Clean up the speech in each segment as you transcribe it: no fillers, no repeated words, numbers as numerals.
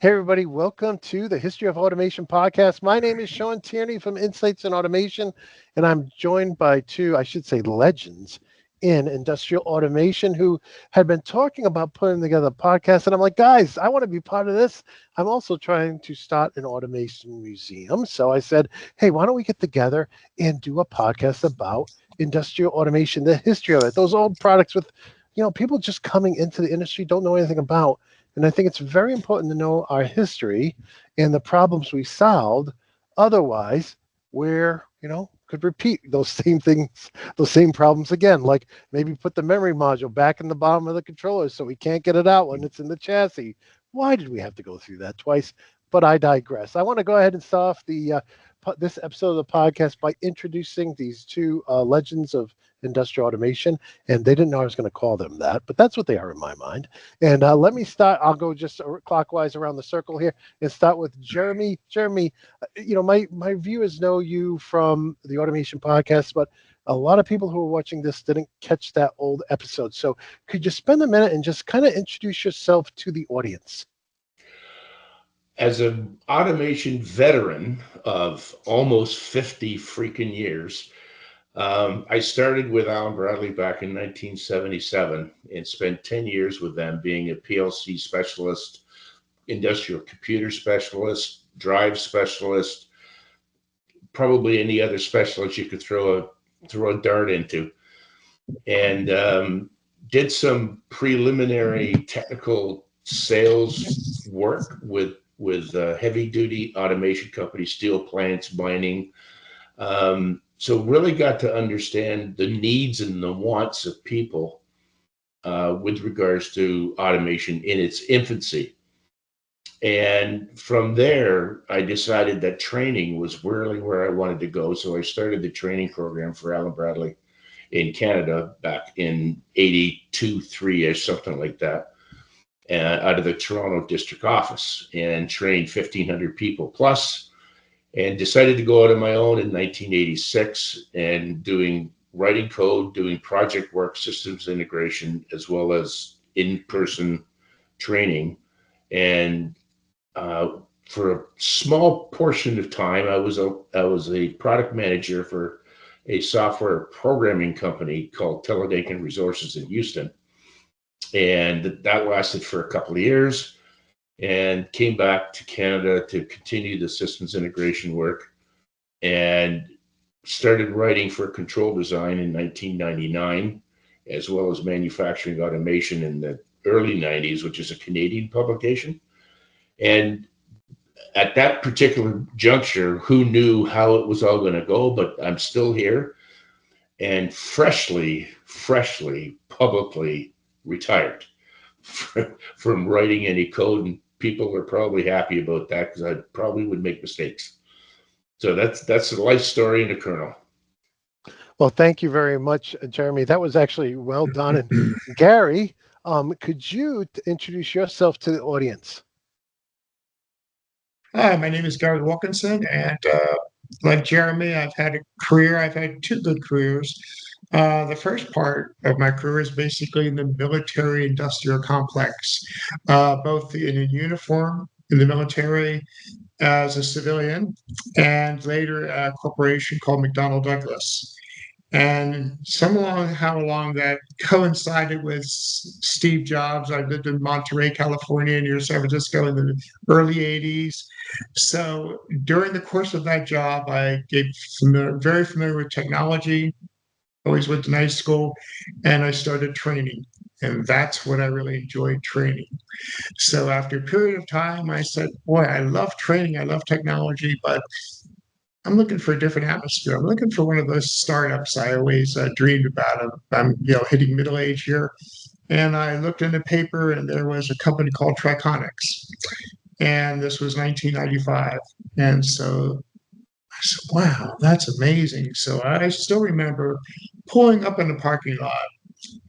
Hey, everybody, welcome to the History of Automation podcast. My name is Sean Tierney from Insights in Automation, and I'm joined by two, I should say, legends in industrial automation who had been talking about putting together a podcast. And I'm like, guys, I want to be part of this. I'm also trying to start an automation museum. So I said, hey, why don't we get together and do a podcast about industrial automation, the history of it, those old products with, people just coming into the industry don't know anything about. And I think it's very important to know our history and the problems we solved. Otherwise, we're, could repeat those same things, those same problems again. Like maybe put the memory module back in the bottom of the controller so we can't get it out when it's in the chassis. Why did we have to go through that twice? But I digress. I want to go ahead and start off this episode of the podcast by introducing these two legends of industrial automation, and they didn't know I was going to call them that, but that's what they are in my mind. And let me start. I'll go just clockwise around the circle here and start with Jeremy. Jeremy, my viewers know you from the Automation Podcast, but a lot of people who are watching this didn't catch that old episode. So could you spend a minute and just kind of introduce yourself to the audience? As an automation veteran of almost 50 freaking years, I started with Allen Bradley back in 1977 and spent 10 years with them being a PLC specialist, industrial computer specialist, drive specialist, probably any other specialist you could throw a dart into, and did some preliminary technical sales work with heavy duty automation companies, steel plants, mining. So really got to understand the needs and the wants of people with regards to automation in its infancy. And from there, I decided that training was really where I wanted to go. So I started the training program for Allen Bradley in Canada back in 82, 3-ish, something like that, out of the Toronto district office, and trained 1,500 people plus, and decided to go out on my own in 1986 and writing code, doing project work, systems integration, as well as in-person training. And for a small portion of time, I was a product manager for a software programming company called Teledecan Resources in Houston. And that lasted for a couple of years, and came back to Canada to continue the systems integration work, and started writing for Control Design in 1999, as well as Manufacturing Automation in the early 90s, which is a Canadian publication. And at that particular juncture, who knew how it was all going to go? But I'm still here and freshly, publicly retired from writing any code. And people are probably happy about that because I probably would make mistakes. So that's the life story in a kernel. Well, thank you very much, Jeremy. That was actually well done. And Gary, could you introduce yourself to the audience? Hi, my name is Gary Wilkinson, and like Jeremy, I've had two good careers. The first part of my career is basically in the military industrial complex, both in a uniform in the military as a civilian, and later a corporation called McDonnell Douglas. And how along that coincided with Steve Jobs. I lived in Monterey, California, near San Francisco in the early 80s. So during the course of that job, I very familiar with technology, always went to night school, and I started training. And that's what I really enjoyed, training. So after a period of time, I said, boy, I love training, I love technology, but I'm looking for a different atmosphere. I'm looking for one of those startups I always dreamed about. I'm hitting middle age here, and I looked in the paper, and there was a company called Triconex, and this was 1995. And so I said, "Wow, that's amazing!" So I still remember pulling up in the parking lot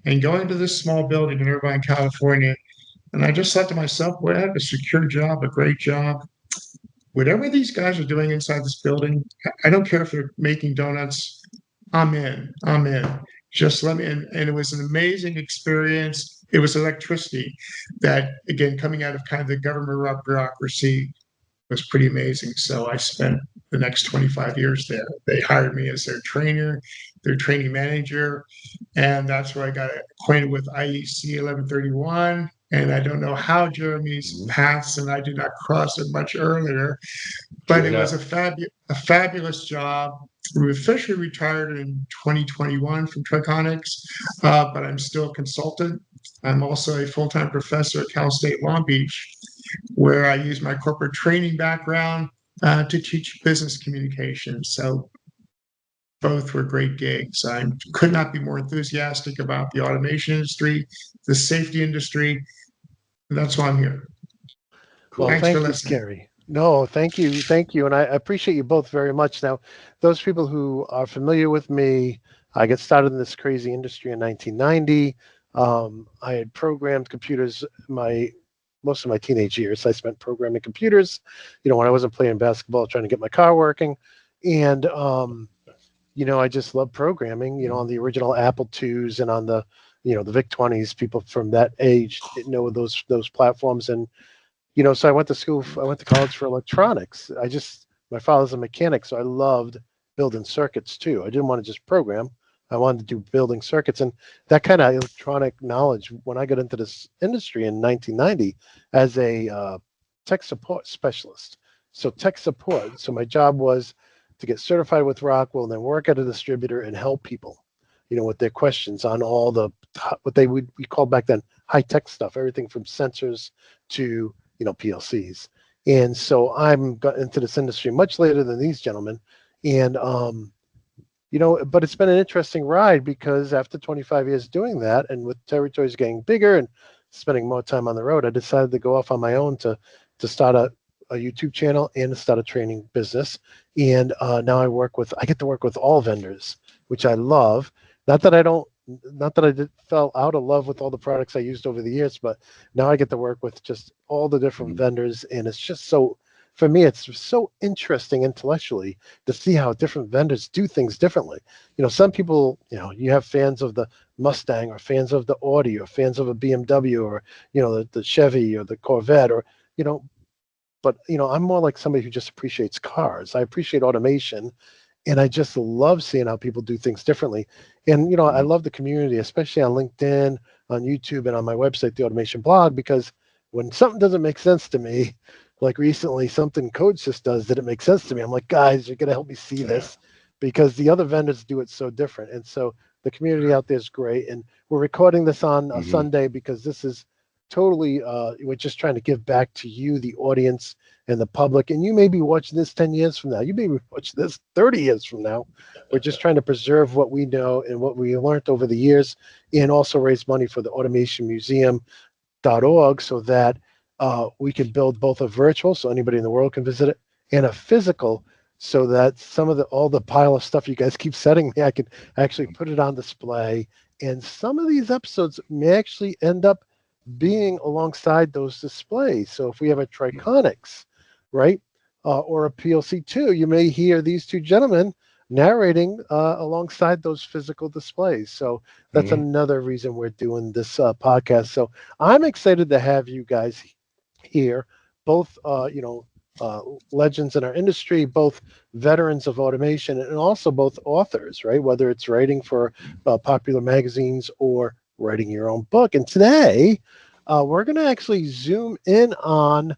and going to this small building in Irvine, California, and I just thought to myself, "Well, I have a secure job, a great job. Whatever these guys are doing inside this building, I don't care if they're making donuts. I'm in. just let me, and it was an amazing experience. It was electricity that, again, coming out of kind of the government bureaucracy was pretty amazing. So I spent the next 25 years there. They hired me as their trainer, their training manager, and that's where I got acquainted with IEC 1131. And I don't know how Jeremy's paths and I did not cross it much earlier, but it was a fabulous job. We officially retired in 2021 from Triconex, but I'm still a consultant. I'm also a full-time professor at Cal State Long Beach, where I use my corporate training background to teach business communication. So both were great gigs. I could not be more enthusiastic about the automation industry, the safety industry. And that's why I'm here. Well, Thanks for thank you, listening. Gary. No, thank you, and I appreciate you both very much. Now, those people who are familiar with me, I got started in this crazy industry in 1990. I had programmed computers most of my teenage years. I spent programming computers, when I wasn't playing basketball, trying to get my car working, and I just love programming. On the original Apple IIs and on the the VIC 20s. People from that age know those platforms. And so I went to college for electronics. My father's a mechanic, so I loved building circuits too. I didn't want to just program. I wanted to do building circuits, and that kind of electronic knowledge. When I got into this industry in 1990 as a tech support specialist, so tech support. So my job was to get certified with Rockwell, and then work at a distributor and help people, with their questions on all the what we called back then high tech stuff, everything from sensors to PLCs. And so I'm got into this industry much later than these gentlemen. And, but it's been an interesting ride, because after 25 years doing that, and with territories getting bigger and spending more time on the road, I decided to go off on my own to start a YouTube channel and to start a training business. And now I get to work with all vendors, which I love. Not that I fell out of love with all the products I used over the years, but now I get to work with just all the different vendors. And it's just for me, it's so interesting intellectually to see how different vendors do things differently. Some people, you have fans of the Mustang, or fans of the Audi, or fans of a BMW, or, the Chevy or the Corvette, or, but, I'm more like somebody who just appreciates cars. I appreciate automation. And I just love seeing how people do things differently. And, I love the community, especially on LinkedIn, on YouTube, and on my website, The Automation Blog, because when something doesn't make sense to me, like recently, something CodeSys does that it makes sense to me, I'm like, guys, you're going to help me see this, because the other vendors do it so different. And so the community out there is great. And we're recording this on a Sunday, because this is totally, we're just trying to give back to you, the audience, and the public. And you may be watching this 10 years from now. You may be watching this 30 years from now. We're just trying to preserve what we know and what we learned over the years, and also raise money for the automationmuseum.org, so that we can build both a virtual, so anybody in the world can visit it, and a physical, so that all the pile of stuff you guys keep sending me, I can actually put it on display. And some of these episodes may actually end up being alongside those displays. So if we have a Triconex, right, or a PLC2, you may hear these two gentlemen narrating alongside those physical displays. So that's another reason we're doing this podcast. So I'm excited to have you guys here, both legends in our industry, both veterans of automation, and also both authors, right? Whether it's writing for popular magazines or writing your own book. And today, we're going to actually zoom in on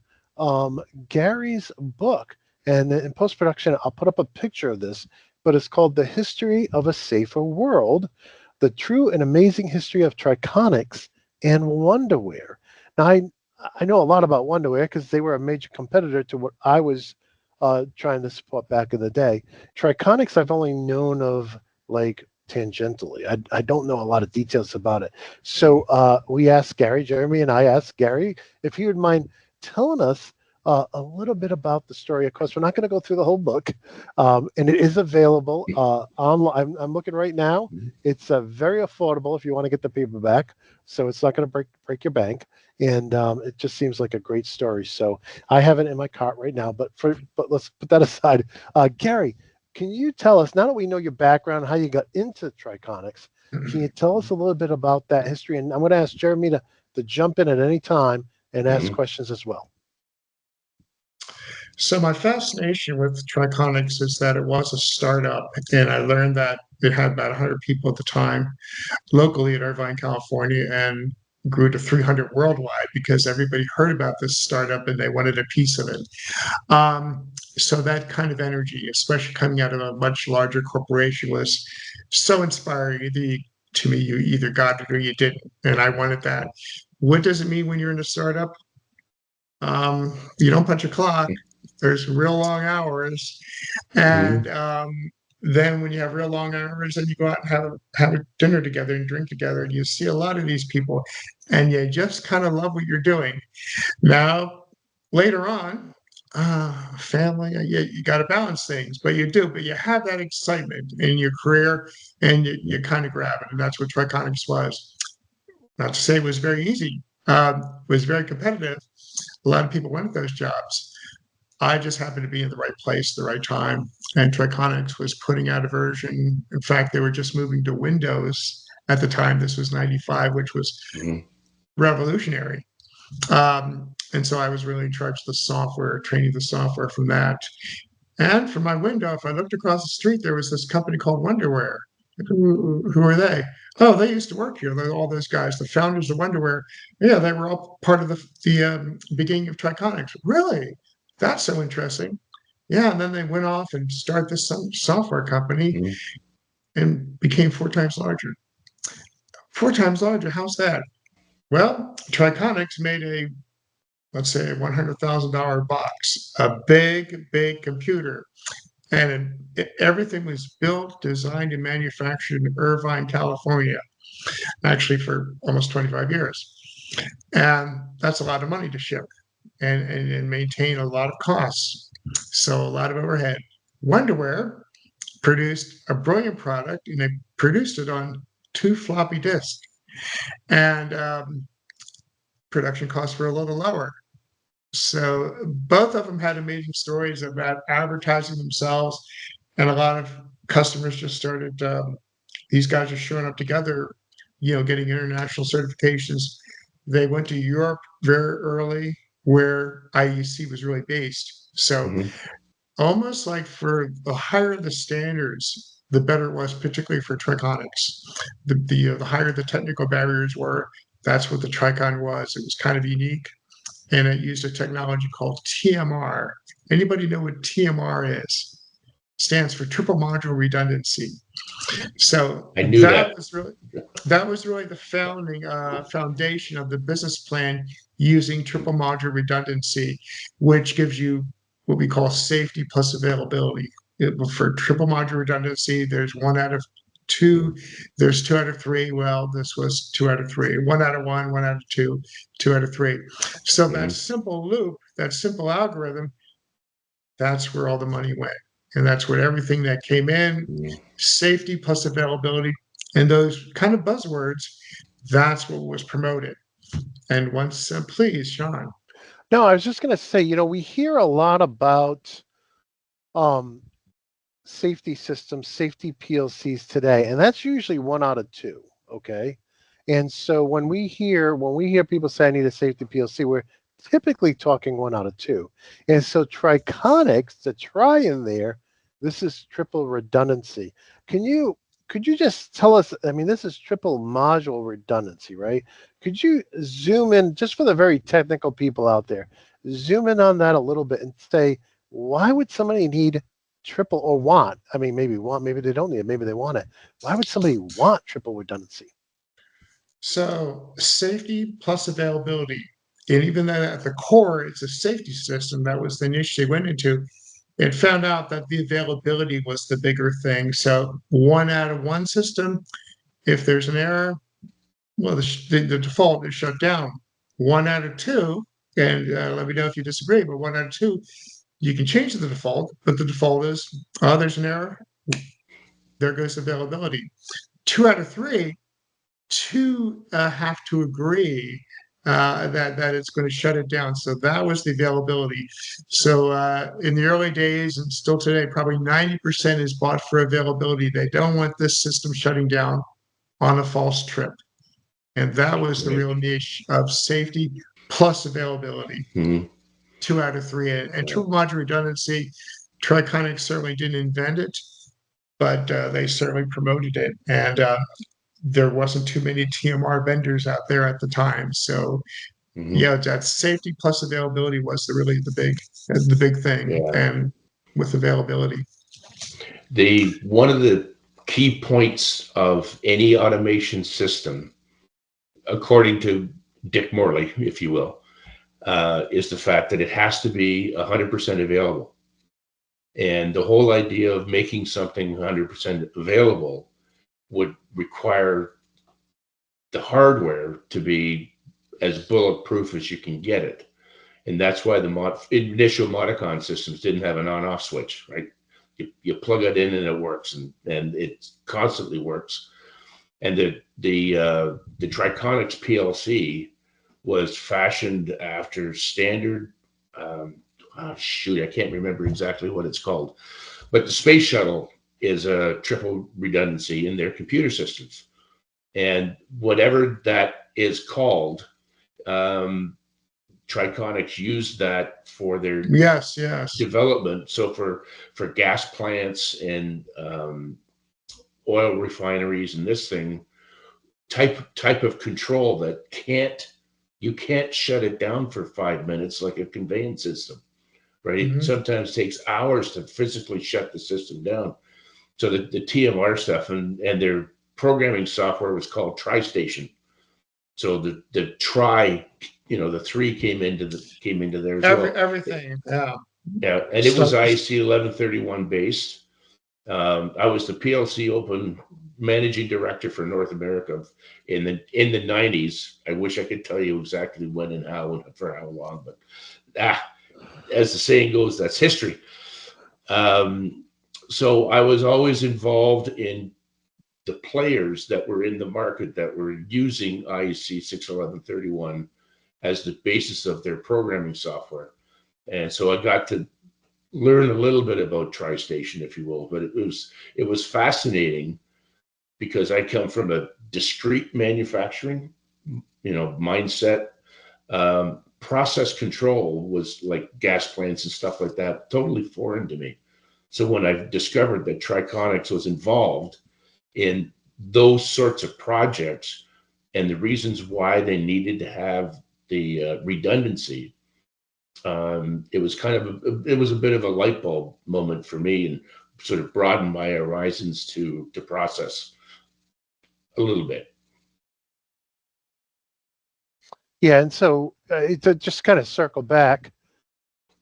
Gary's book. And in post-production, I'll put up a picture of this, but it's called The History of a Safer World, The True and Amazing History of Triconex and Wonderware. Now, I know a lot about Wonderware, because they were a major competitor to what I was trying to support back in the day. Triconex, I've only known of like tangentially. I don't know a lot of details about it. So we asked Gary, Jeremy and I asked Gary if he would mind telling us a little bit about the story. Of course, we're not going to go through the whole book, and it is available online. I'm looking right now. It's very affordable if you want to get the paperback, so it's not going to break your bank. And it just seems like a great story. So I have it in my cart right now. But let's put that aside. Gary, can you tell us, now that we know your background, how you got into Triconex, Can you tell us a little bit about that history? And I'm going to ask Jeremy to jump in at any time and ask Mhm. questions as well. So my fascination with Triconex is that it was a startup, and I learned that it had about 100 people at the time locally in Irvine, California, and grew to 300 worldwide because everybody heard about this startup and they wanted a piece of it. So that kind of energy, especially coming out of a much larger corporation, was so inspiring. To me, you either got it or you didn't, and I wanted that. What does it mean when you're in a startup? You don't punch a clock. There's real long hours, and Mhm. then when you have real long hours, then you go out and have a dinner together and drink together, and you see a lot of these people, and you just kind of love what you're doing. Now, later on, family, you got to balance things, but you do. But you have that excitement in your career, and you kind of grab it, and that's what Triconex was. Not to say it was very easy. It was very competitive. A lot of people wanted those jobs. I just happened to be in the right place, the right time. And Triconex was putting out a version. In fact, they were just moving to Windows at the time. This was 95, which was Mhm. revolutionary. And so I was really in charge of the software, training the software from that. And from my window, if I looked across the street, there was this company called Wonderwear. Who are they? Oh, they used to work here. All those guys, the founders of Wonderwear. Yeah, they were all part of the beginning of Triconex. Really? That's so interesting. Yeah, and then they went off and started this software company Mhm. and became 4 times larger. 4 times larger. How's that? Well, Triconex made let's say, a $100,000 box, a big, big computer. And everything was built, designed, and manufactured in Irvine, California, actually for almost 25 years. And that's a lot of money to ship and maintain a lot of costs. So a lot of overhead. Wonderwear produced a brilliant product and they produced it on 2 floppy disks. And production costs were a little lower. So both of them had amazing stories about advertising themselves, and a lot of customers just started. These guys are showing up together, getting international certifications. They went to Europe very early, where IEC was really based. So Mhm. almost like for the higher the standards, the better it was, particularly for Triconex. The higher the technical barriers were, that's what the Tricon was. It was kind of unique and it used a technology called TMR. Anybody know what TMR is? Stands for triple module redundancy. So I knew that. that was really the foundation of the business plan using triple module redundancy, which gives you what we call safety plus availability. For triple module redundancy, there's 1 out of 2, there's 2 out of 3. Well, this was 2 out of 3, 1 out of 1, 1 out of 2, 2 out of 3. So that Mhm. simple loop, that simple algorithm, that's where all the money went. And that's where everything that came in, Mhm. safety plus availability, and those kind of buzzwords, that's what was promoted. And once, please, Sean. No, I was just going to say, we hear a lot about um, safety systems, safety PLCs today, and that's usually 1 out of 2. Okay. And so when we hear people say I need a safety PLC, we're typically talking 1 out of 2. And so Triconex, the try in there, this is triple redundancy. Could you just tell us, I mean, this is triple module redundancy, right? Could you zoom in, just for the very technical people out there, zoom in on that a little bit and say, why would somebody need triple or want? I mean, maybe they don't need it, maybe they want it. Why would somebody want triple redundancy? So safety plus availability. And even though at the core, it's a safety system, that was the niche they went into. It found out that the availability was the bigger thing. So 1 out of 1 system, if there's an error, well, the default is shut down. 1 out of 2, and let me know if you disagree, but 1 out of 2, you can change the default, but the default is, oh, there's an error, there goes availability. 2 out of 3, two have to agree that it's going to shut it down. So that was the availability. So in the early days and still today, probably 90% is bought for availability. They don't want this system shutting down on a false trip. And that was the Right. real niche of safety plus availability. Mhm. 2 out of 3. And Yeah. triple module redundancy, Triconex certainly didn't invent it, but they certainly promoted it. And there wasn't too many TMR vendors out there at the time. So Mhm. yeah, that safety plus availability was really the big thing. Yeah. And with availability. One of the key points of any automation system, according to Dick Morley, if you will, is the fact that it has to be 100% available. And the whole idea of making something 100% available would require the hardware to be as bulletproof as you can get it. And that's why the initial Modicon systems didn't have an on-off switch, right? You plug it in and it works, and it constantly works. And the Triconex PLC was fashioned after standard. I can't remember exactly what it's called, but the space shuttle is a triple redundancy in their computer systems, and whatever that is called, Triconex used that for their Yes. development. So for gas plants and oil refineries and this thing, type of control that you can't shut it down for 5 minutes like a conveyance system, right? Mhm. It sometimes takes hours to physically shut the system down. So the TMR stuff and their programming software was called TriStation. So the the 3 came into there as well. Everything. Yeah. Yeah, and it was IEC 1131 based. I was the PLC Open managing director for North America in the 90s. I wish I could tell you exactly when and how and for how long, but as the saying goes, that's history. So I was always involved in the players that were in the market that were using IEC 61131 as the basis of their programming software. And so I got to learn a little bit about TriStation, if you will, but it was fascinating because I come from a discrete manufacturing, mindset. Process control was like gas plants and stuff like that, totally foreign to me. So when I discovered that Triconex was involved in those sorts of projects and the reasons why they needed to have the redundancy, it was a bit of a light bulb moment for me and sort of broadened my horizons to process a little bit. Yeah, and so to just kind of circle back,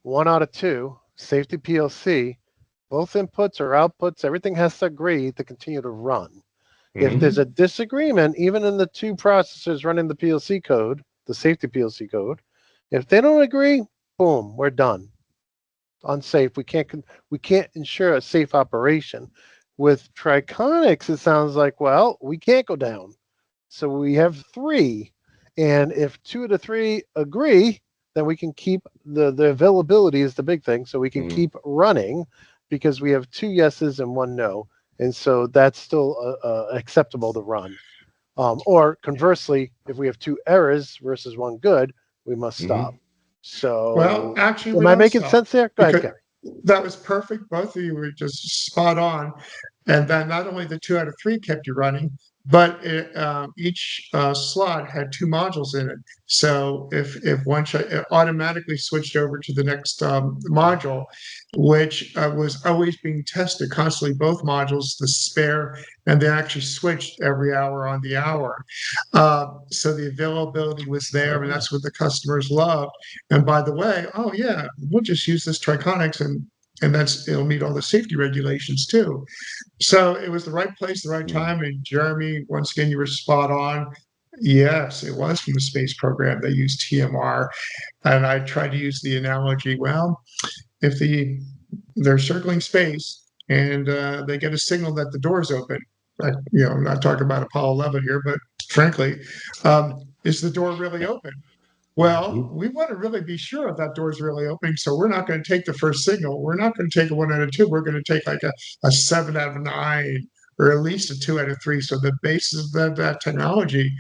1 out of 2, safety PLC, both inputs or outputs, everything has to agree to continue to run. If there's a disagreement, even in the 2 processors running the PLC code, the safety PLC code, if they don't agree, boom, we're done. Unsafe. We can't ensure a safe operation. With Triconex, it sounds like, well, we can't go down. So we have 3. And if 2 of the 3 agree, then we can keep the availability is the big thing. So we can keep running because we have 2 yeses and 1 no. And so that's still acceptable to run. Or conversely, if we have 2 errors versus 1 good, we must stop. So, well, actually, am I making sense there? Go ahead, Gary. That was perfect. Both of you were just spot on. And then not only the 2 out of 3 kept you running, but each slot had 2 modules in it. So if one it automatically switched over to the next module, which was always being tested constantly, both modules, the spare, and they actually switched every hour on the hour. So the availability was there, and that's what the customers loved. And by the way, oh yeah, we'll just use this Triconex and it'll meet all the safety regulations too. So it was the right place, the right time. And Jeremy, once again, you were spot on. Yes, it was from the space program. They used TMR. And I tried to use the analogy, well, if they're circling space and they get a signal that the door's open, I'm not talking about Apollo 11 here, but frankly, is the door really open? Well, we want to really be sure if that door is really opening, so we're not going to take the first signal. We're not going to take a 1 out of 2. We're going to take like a 7 out of 9 or at least a 2 out of 3. So the basis of that technology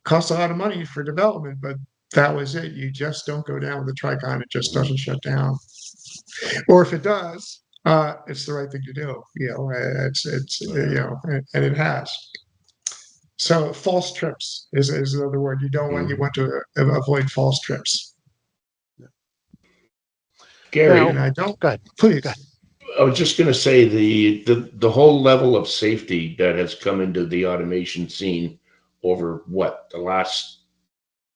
costs a lot of money for development, but that was it. You just don't go down with the Tricon. It just doesn't shut down. Or if it does, it's the right thing to do. It's and it has. So false trips is another word. You want to avoid false trips. Gary, Now, And I don't. go ahead. Please. Go ahead. I was just going to say the whole level of safety that has come into the automation scene over the last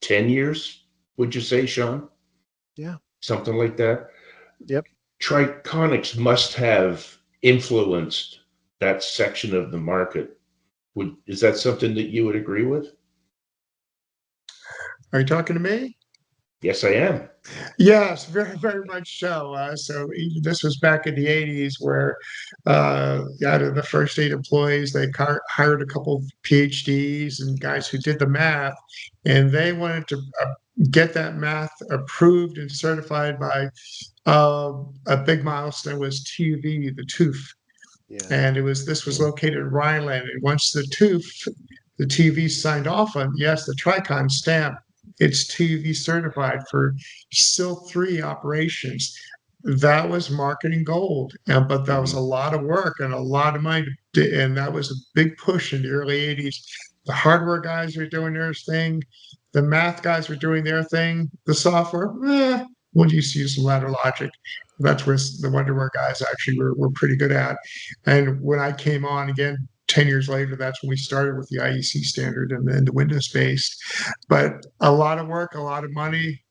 10 years, would you say, Sean? Yeah. Something like that? Yep. Triconex must have influenced that section of the market. Is that something that you would agree with? Are you talking to me? Yes, I am. Yes, very, very much so. This was back in the 80s where out of the first 8 employees, they hired a couple of PhDs and guys who did the math, and they wanted to get that math approved and certified by a big milestone was TUV, the tooth. Yeah. And this was located in Rhineland. And once the TV signed off on, yes, the Tricon stamp, it's TV certified for SIL 3 operations. That was marketing gold, but that was a lot of work and a lot of money, and that was a big push in the early 80s. The hardware guys were doing their thing, the math guys were doing their thing, the software, we'll just use some ladder logic. That's where the Wonderware guys actually were pretty good at. And when I came on again 10 years later, that's when we started with the IEC standard and then the Windows-based. But a lot of work, a lot of money,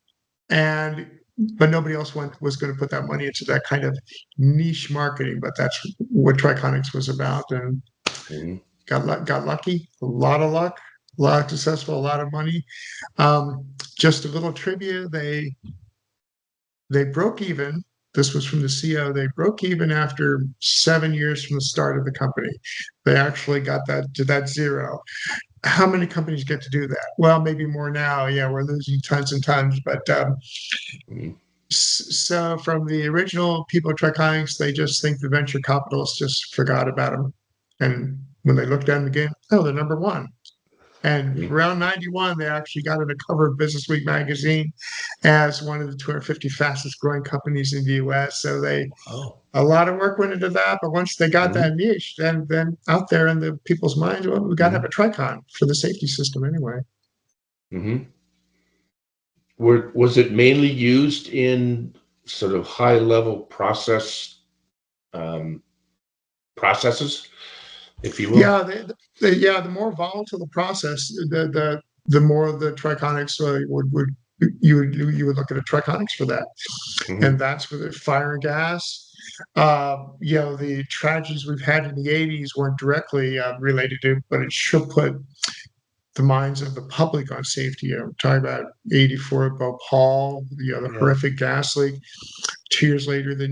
but nobody else was going to put that money into that kind of niche marketing. But that's what Triconex was about, and got lucky, a lot of luck, a lot of successful, a lot of money. Just a little trivia: they broke even. This was from the CEO. They broke even after 7 years from the start of the company. They actually got that to that zero. How many companies get to do that? Well, maybe more now. Yeah, we're losing tons and tons. But so from the original people at Triconex, they just think the venture capitalists just forgot about them. And when they looked at them again, oh, they're number one. And around 91, they actually got on the cover of Business Week magazine as one of the 250 fastest growing companies in the US. So a lot of work went into that. But once they got that niche, then out there in the people's minds, well, we got to have a Tricon for the safety system anyway. Was it mainly used in sort of high level processes, if you will? Yeah, the more volatile the process, the more the Triconex you would look at a Triconex for that, and that's with the fire and gas. The tragedies we've had in the 80s weren't directly related to, but it should put the minds of the public on safety. I'm talking about 84 Bhopal, the horrific gas leak. 2 years later, the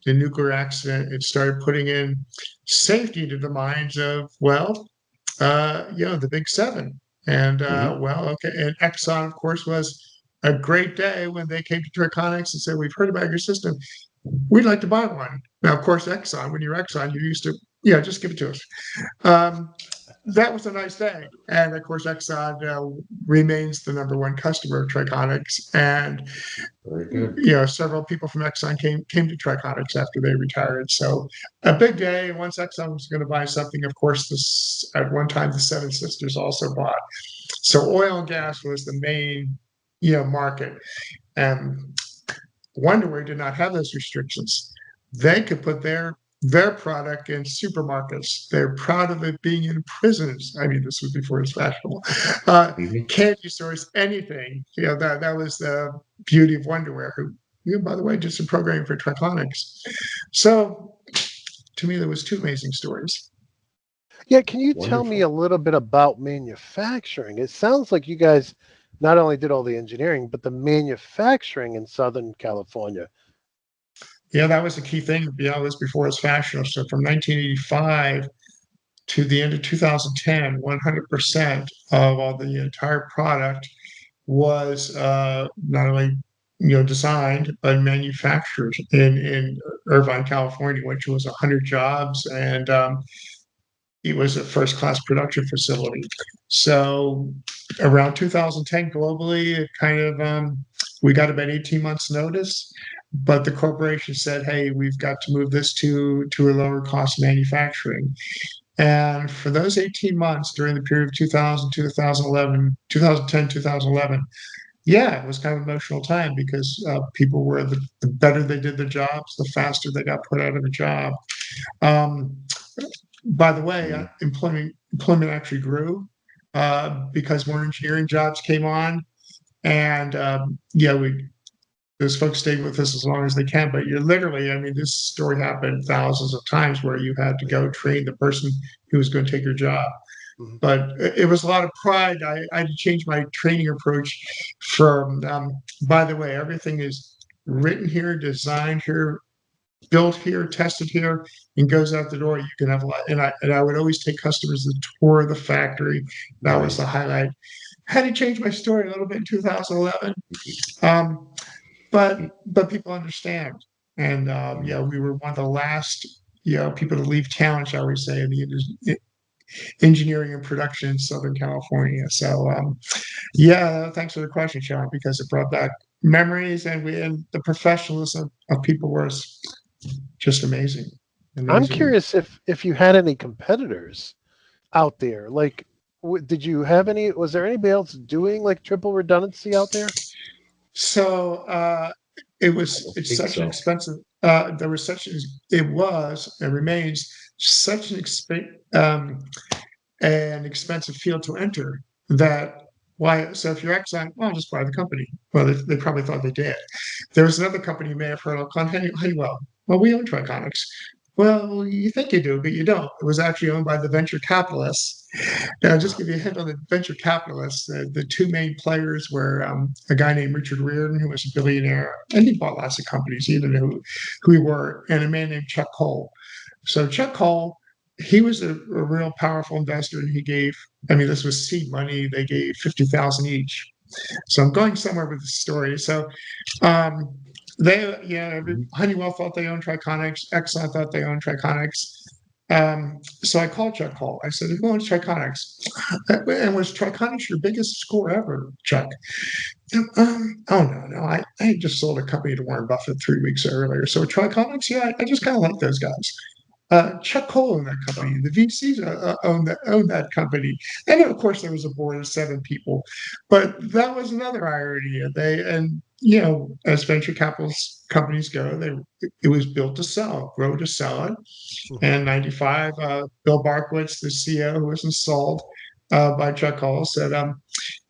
nuclear accident. It started putting in safety into the minds of the big seven. And okay. And Exxon, of course, was a great day when they came to Triconex and said, "We've heard about your system. We'd like to buy one." Now, of course, Exxon, when you're Exxon, you're used to, just give it to us. That was a nice day. And of course, Exxon remains the number one customer of Triconex. And several people from Exxon came to Triconex after they retired. So a big day. Once Exxon was going to buy something, of course, at one time the Seven Sisters also bought. So oil and gas was the main, market. And Wonderware did not have those restrictions. They could put their product in supermarkets. They're proud of it being in prisons. I mean, this was before it was fashionable. Candy stores, anything. That was the beauty of Wonderware, who, by the way, did some programming for Triconex. So, to me, there was 2 amazing stories. Yeah, can you tell me a little bit about manufacturing? It sounds like you guys not only did all the engineering, but the manufacturing in Southern California. Yeah, that was the key thing. It was before it was fashionable. So from 1985 to the end of 2010, 100% of all the entire product was not only designed but manufactured in Irvine, California, which was 100 jobs, and it was a first-class production facility. So around 2010 globally, it kind of we got about 18 months notice, but the corporation said, hey, we've got to move this to a lower cost manufacturing. And for those 18 months during the period of 2000, 2011, 2010, 2011, yeah, it was kind of an emotional time because people were the better they did the jobs, the faster they got put out of a job. Um, by the way, employment actually grew because more engineering jobs came on, and yeah, those folks stayed with us as long as they can. But you're literally, I mean, this story happened thousands of times where you had to go train the person who was going to take your job. Mhm. But it was a lot of pride. I had to change my training approach from, by the way, everything is written here, designed here, built here, tested here, and goes out the door. You can have a lot. And I would always take customers to tour of the factory. That was the highlight. Had to change my story a little bit in 2011. Um, but people understand. And yeah, we were one of the last people to leave town, shall we say, in the engineering and production in Southern California. So yeah, thanks for the question, Sean, because it brought back memories, and the professionalism of people was just amazing. I'm Amazing. curious if you had any competitors out there. Like, did you have any? Was there anybody else doing like triple redundancy out there? So it's think such an so. expensive there was such it was and remains such an expensive field to enter that why so if you're Exxon, well, just buy the company. Well, they probably thought they did. There was another company you may have heard of called Honeywell. Well, we own Triconex. Well, you think you do, but you don't. It was actually owned by the venture capitalists. And I'll just give you a hint on the venture capitalists. The two main players were a guy named Richard Reardon, who was a billionaire, and he bought lots of companies. He didn't know who he were, and a man named Chuck Cole. So Chuck Cole, he was a real powerful investor, and he gave. I mean, this was seed money. They gave 50,000 each. So I'm going somewhere with the story. So um, Honeywell thought they owned Triconex. Exxon thought they owned Triconex. So I called Chuck Cole. I said, "Who owns Triconex?" And was Triconex your biggest score ever, Chuck? Oh no. I just sold a company to Warren Buffett 3 weeks earlier. So Triconex, yeah, I just kind of like those guys. Chuck Cole owned that company. The VCs owned that company, and of course there was a board of 7 people. But that was another irony. As venture capital companies go, it was built to sell, grow to sell it. And 95, Bill Barkowitz, the CEO, who was installed by Chuck Cole, said,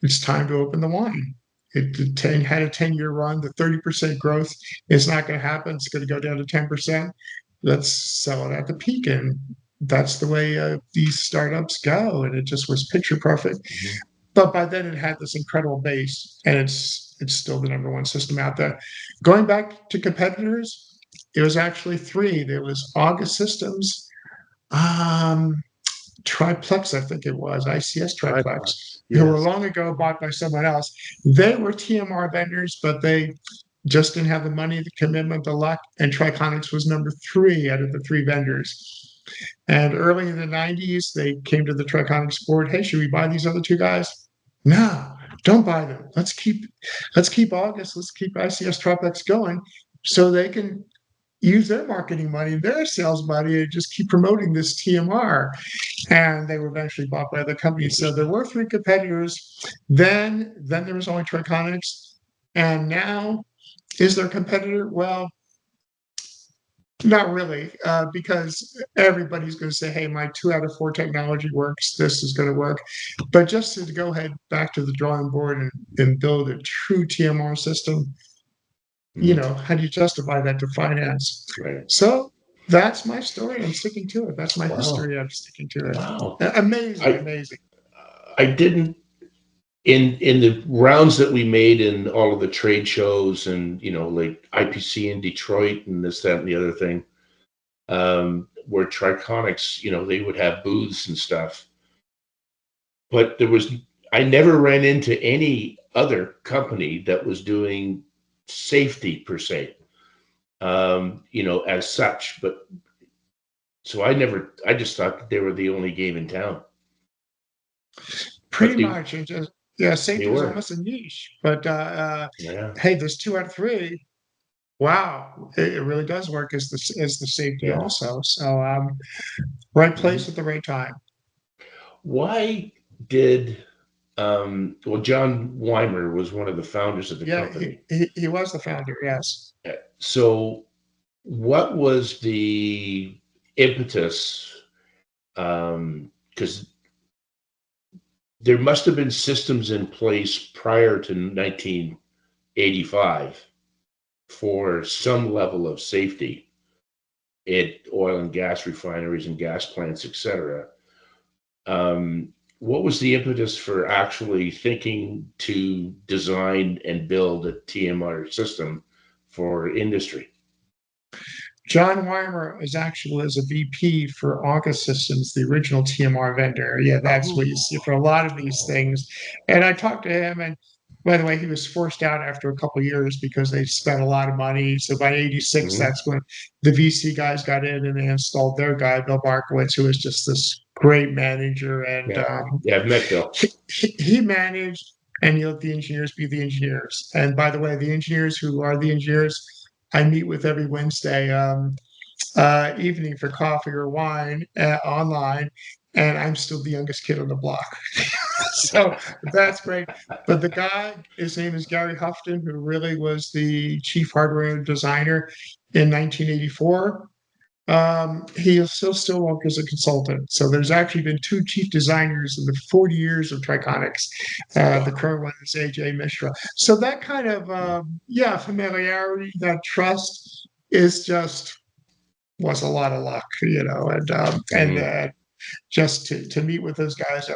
"It's time to open the wine." It had a 10-year run. The 30% growth is not going to happen. It's going to go down to 10%. Let's sell it at the peak. And that's the way these startups go. And it just was picture perfect. But by then it had this incredible base, and it's still the number one system out there. Going back to competitors, it was actually 3. There was August Systems, Triplex, I think it was, ICS Triplex, who were Yes. long ago bought by someone else. They were TMR vendors, but they just didn't have the money, the commitment, the luck, and Triconex was number 3 out of the 3 vendors. And early in the 90s, they came to the Triconex board. Hey, should we buy these other 2 guys? No, don't buy them. Let's keep August. Let's keep ICS Triplex going, so they can use their marketing money, their sales money, and just keep promoting this TMR. And they were eventually bought by other companies. So there were 3 competitors. Then there was only Triconex, and now is there a competitor? Well, not really, because everybody's going to say, "Hey, my 2 out of 4 technology works. This is going to work." But just to go ahead back to the drawing board and build a true TMR system, how do you justify that to finance? Right. So that's my story. I'm sticking to it. That's my Wow. history. I'm sticking to it. Wow. Amazing. I didn't in the rounds that we made in all of the trade shows and like IPC in Detroit and this, that, and the other thing, where Triconex, they would have booths and stuff. But I never ran into any other company that was doing safety per se, as such. But So I just thought that they were the only game in town. Pretty But much. And just, yeah, they safety was were. almost a niche. But Yeah. hey, there's 2 out of 3. Wow, it really does work as the safety Yeah. also. So right Mhm. place at the right time. Why did well, John Weimer was one of the founders of the Yeah, company. he was the founder. Yes. So what was the impetus? Because there must have been systems in place prior to 1985 for some level of safety at oil and gas refineries and gas plants, etc. What was the impetus for actually thinking to design and build a TMR system for industry? John Weimer is actually as a VP for August Systems, the original TMR vendor. Yeah, that's what you Oh, see for a lot of these things. And I talked to him, and by the way, he was forced out after a couple of years because they spent a lot of money. So by '86, Mhm. that's when the VC guys got in and they installed their guy, Bill Barkowitz, who was just this great manager. And Yeah, yeah, I've met Bill. he managed, and he let the engineers be the engineers. And by the way, the engineers who are the engineers, I meet with every Wednesday. Evening for coffee or wine online, and I'm still the youngest kid on the block. So that's great. But the guy, his name is Gary Houghton, who really was the chief hardware designer in 1984. He still works as a consultant. So there's actually been 2 chief designers in the 40 years of Triconex. The Wow. current one is AJ Mishra. So that kind of familiarity, that trust is just was a lot of luck, and Mhm. just to meet with those guys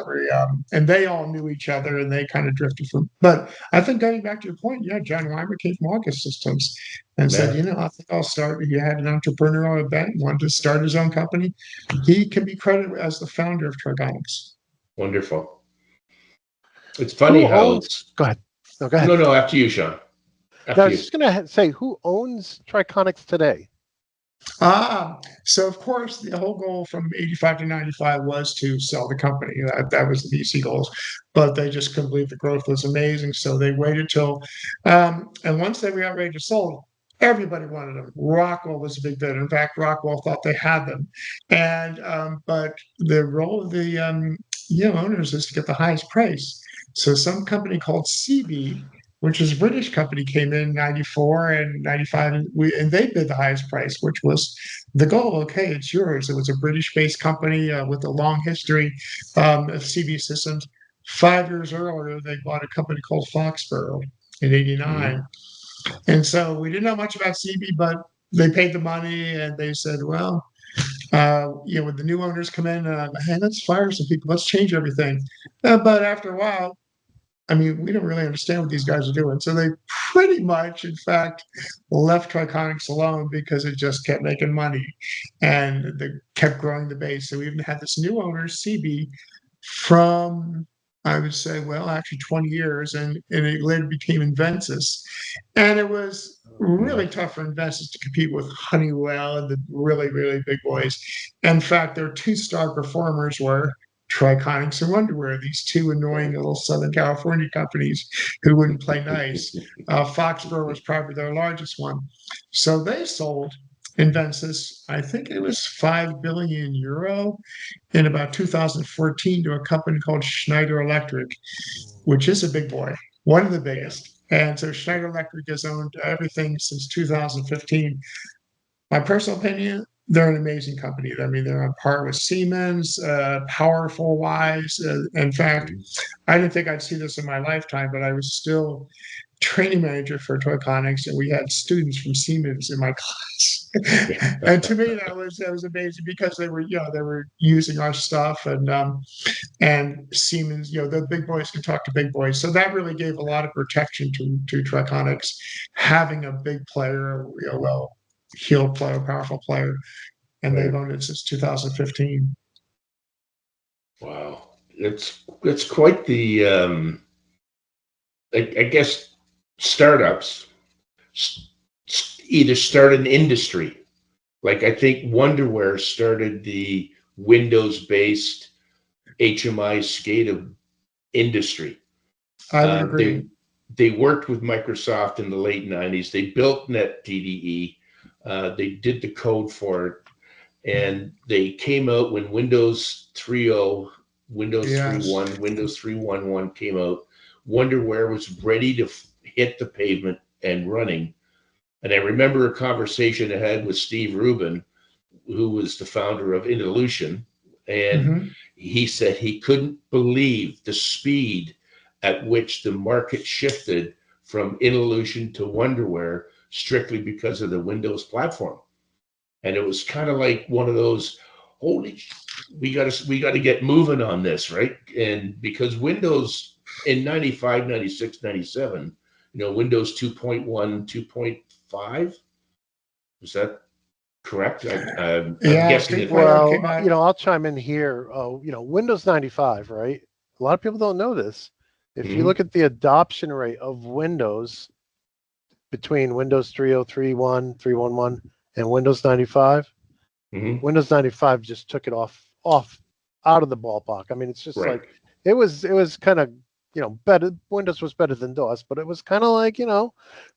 and they all knew each other and they kind of drifted from. But I think going back to your point, yeah, John Weimer came from August Systems and said, Yeah, I think I'll start. He had an entrepreneurial event, wanted to start his own company. He can be credited as the founder of Triconex. wonderful. It's who funny how owns? Go ahead. No, go ahead. no, after you, Sean. Now, I After was you. just going to say, who owns Triconex today? So of course, the whole goal from 85 to 95 was to sell the company. That was the VC goals, but they just couldn't believe the growth was amazing. So they waited till, and once they got ready to sell, everybody wanted them. Rockwell was a big bidder. In fact, Rockwell thought they had them, and but the role of the owners is to get the highest price. So some company called CB, which is a British company, came in 94 and 95, and they bid the highest price, which was the goal. Okay, it's yours. It was a British-based company with a long history of CB systems. 5 years earlier, they bought a company called Foxborough in '89. Mhm. And so we didn't know much about CB, but they paid the money and they said, well, when the new owners come in, hey, let's fire some people, let's change everything. But after a while, I mean, we don't really understand what these guys are doing. So they pretty much, in fact, left Triconex alone because it just kept making money and they kept growing the base. So we even had this new owner, CB, from I would say, well, actually 20 years, and it later became Invensys. And it was Mhm. really tough for Invensys to compete with Honeywell and the really, really big boys. In fact, their 2-star performers were Triconex and Wonderware, these 2 annoying Right. little Southern California companies who wouldn't play nice. Foxborough was probably their largest one. So they sold Invensys, I think it was 5 billion euro in about 2014 to a company called Schneider Electric, which is a big boy, one of the Yeah. biggest. And so Schneider Electric has owned everything since 2015. My personal opinion, they're an amazing company. I mean, they're on par with Siemens, powerful wise. In fact, Mhm. I didn't think I'd see this in my lifetime, but I was still training manager for Triconex, and we had students from Siemens in my class. And to me, that was amazing because they were using our stuff, and Siemens, the big boys can talk to big boys. So that really gave a lot of protection to Triconex, having a big player, heeled player, powerful player, and they've Right. owned it since 2015. Wow. It's quite the I guess startups either start an industry Like I think Wonderware started the Windows-based HMI SCADA industry. I would agree. They worked with Microsoft in the late 90s. They built NetDDE. They did the code for it, and they came out when Windows 3.0, Windows Yes. 3.1, Windows 3.11 came out. Wonderware was ready to hit the pavement and running. And I remember a conversation I had with Steve Rubin, who was the founder of Involution, and hmm he said he couldn't believe the speed at which the market shifted from Involution to Wonderware strictly because of the Windows platform. And it was kind of like one of those, holy, we got to get moving on this, right? And because Windows in 95, 96, 97, Windows 2.1, 2.5, is that correct? I'm Yeah, guessing it. 3.0 Well, came out. I'll chime in here. Windows 95, right? A lot of people don't know this. If you Mhm. look at the adoption rate of Windows between Windows 3.0, 3.1, 3.11, and Windows 95, Mhm. Windows 95 just took it off out of the ballpark. I mean, it's just Right. like it was kind of better. Windows was better than DOS, but it was kind of like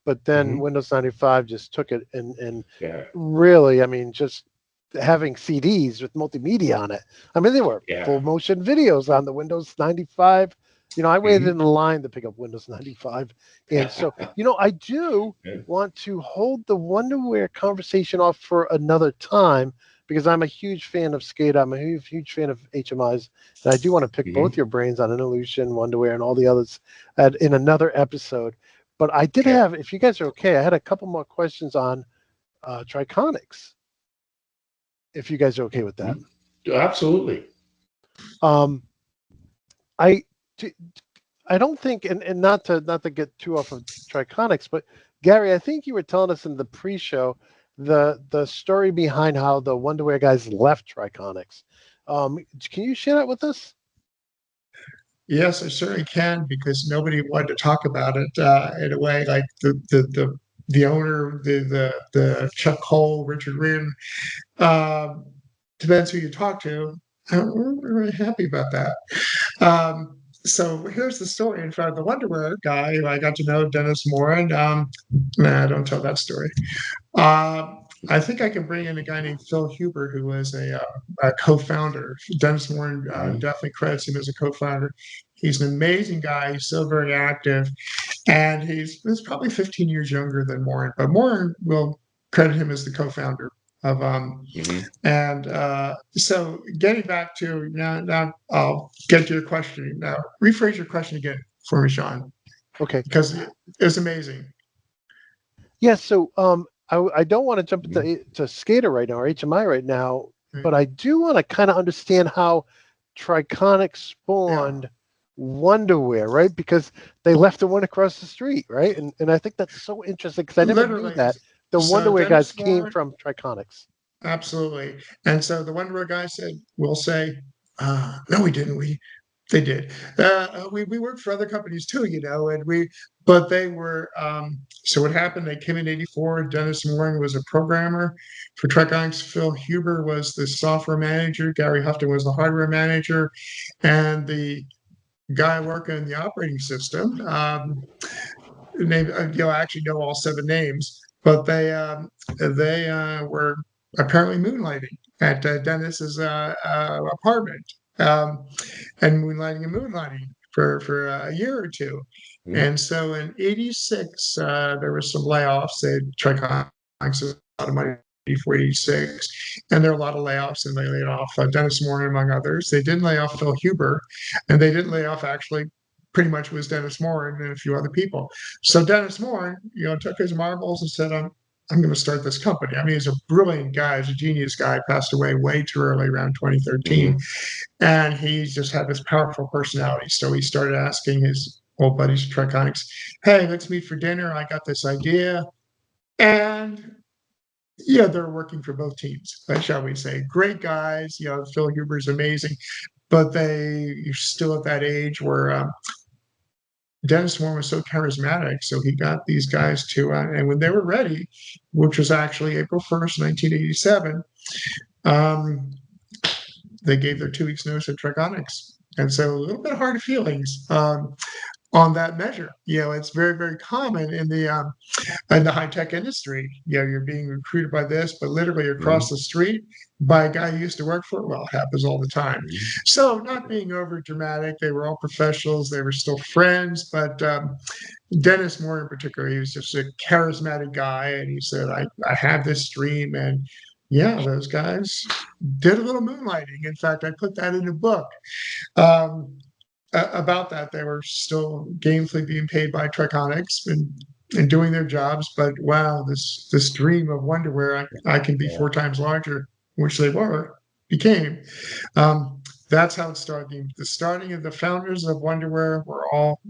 but then Mhm. Windows 95 just took it and Yeah. really, I mean, just having CDs with multimedia on it. I mean, they were Yeah. full motion videos on the Windows 95. I waited Mhm. in line to pick up Windows 95, and so I do Yeah. want to hold the Wonderware conversation off for another time because I'm a huge fan of SCADA. I'm a huge fan of HMIs, and I do want to pick both Mhm. your brains on Involution, Wonderware, and all the others in another episode. But I did Okay. have, if you guys are okay, I had a couple more questions on Triconex, if you guys are okay with that. Mhm. Absolutely. Um, I t- I don't think, and not to get too off of Triconex, but Gary, I think you were telling us in the pre-show the story behind how the Wonderware guys left Triconex. Can you share that with us? Yes, I certainly can because nobody wanted to talk about it in a way like the owner, the Chuck Cole, Richard Reardon. Um, Depends who you talk to. We're really happy about that. So here's the story. In fact, the Wonderwear guy, I got to know Dennis Moran. Nah, don't tell that story. Uh, I think I can bring in a guy named Phil Huber, who was a co-founder. Dennis Moran Mhm. definitely credits him as a co-founder. He's an amazing guy. He's still very active, and he's probably 15 years younger than Moran, but Moran will credit him as the co-founder of Mhm. and so getting back to now I'll get to your question. Now rephrase your question again for me, Sean, Okay. because it's amazing. Yeah. So I don't want to jump Mhm. to Skater right now or HMI right now, Right. but I do want to kind of understand how Triconex Yeah, spawned Wonderwear, right? Because they left the one across the street, right? And I think that's so interesting because I never knew literally. that the So Wonderwear guys Dennis came Moore, from Triconex. absolutely. And so the Wonderer guy said, "We'll say, no, we didn't. They did. We worked for other companies too, and but they were. So what happened? They came in '84. Dennis Mooring was a programmer for Triconex. Phil Huber was the software manager. Gary Houghton was the hardware manager, and the guy working in the operating system. Name, I actually know all seven names, but they were apparently moonlighting at Dennis's apartment, um, and moonlighting for a year or two. Mhm. And so in '86, there were some layoffs. They Triconex was a lot of money for '86, and there were a lot of layoffs, and they laid off Dennis Moore among others. They didn't lay off Phil Huber, and they didn't lay off actually. Pretty much was Dennis Moore and then a few other people. So Dennis Moore, took his marbles and said, I'm going to start this company. I mean, he's a brilliant guy. He's a genius guy. Passed away way too early, around 2013, Mhm. and he just had this powerful personality. So he started asking his old buddies at Triconex, "Hey, let's meet for dinner. I got this idea." And yeah, they're working for both teams, shall we say? Great guys. Phil Huber's amazing, but you're still at that age where Dennis Moore was so charismatic, so he got these guys to, and when they were ready, which was actually April 1st, 1987, um, they gave their 2 weeks notice at Triconex. And so a little bit of hard feelings on that measure. It's very, very common in the high tech industry. You're being recruited by this, but literally across the street by a guy you used to work for. Well, it happens all the time. So, not being over dramatic, they were all professionals. They were still friends, but Dennis Moore in particular, he was just a charismatic guy, and he said, "I have this dream," and yeah, those guys did a little moonlighting. In fact, I put that in a book. Um, about that. They were still gainfully being paid by Triconex and doing their jobs, but wow, this dream of Wonderwear, I can be 4 times larger, which they became. That's how it started. The starting of the founders of Wonderwear were all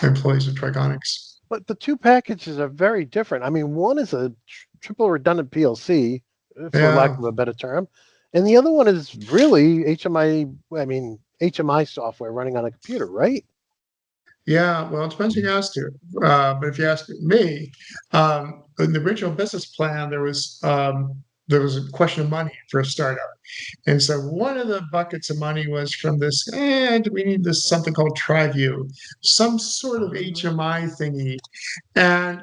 employees of Triconex. But the two packages are very different. I mean, one is a triple redundant PLC, for lack of a better term, and the other one is really HMI. I mean, HMI software running on a computer, right? Yeah, well, it depends who you ask to. But if you ask me, in the original business plan, there was a question of money for a startup. And so one of the buckets of money was from this, we need this something called TriView, some sort of HMI thingy. And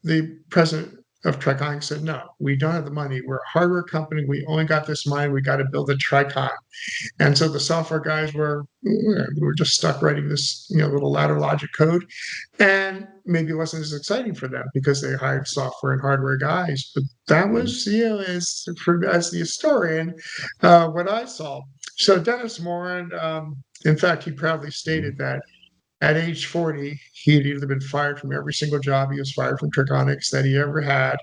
the president of Tricon said, no, we don't have the money. We're a hardware company. We only got this money. We got to build a Tricon. And so the software guys were just stuck writing this, little ladder logic code, and maybe it wasn't as exciting for them because they hired software and hardware guys. But that was, as the historian, what I saw. So Dennis Moran, in fact, he proudly stated that at age 40, he had either been fired from every single job he was fired from Triconex that he ever had,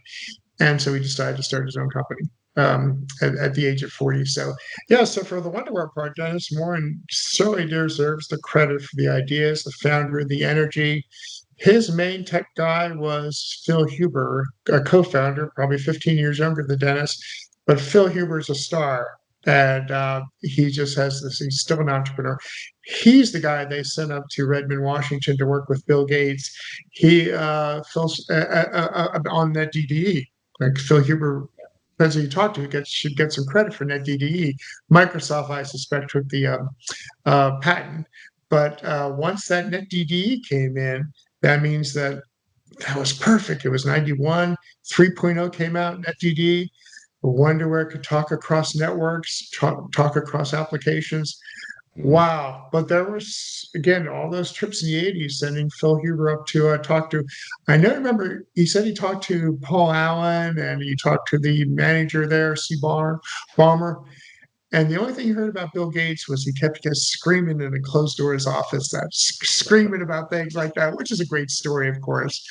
and so he decided to start his own company at the age of 40. So, yeah, so for the Wonderwear part, Dennis Moran certainly deserves the credit for the ideas, the founder, the energy. His main tech guy was Phil Huber, a co-founder, probably 15 years younger than Dennis, but Phil Huber's a star. And he just has this, he's still an entrepreneur. He's the guy they sent up to Redmond, Washington to work with Bill Gates. Phil's on NetDDE. Like Phil Huber, depends who you talk to, should get some credit for NetDDE. Microsoft, I suspect, took the patent. But once that NetDDE came in, that means that was perfect. It was 91, 3.0 came out, NetDDE. Wonderwear could talk across networks, talk across applications. Wow. But there was, again, all those trips in the 80s sending Phil Huber up to talk to. I remember he said he talked to Paul Allen and he talked to the manager there, C. Balmer. And the only thing you heard about Bill Gates was he kept just screaming in a closed doors office, screaming about things like that, which is a great story, of course.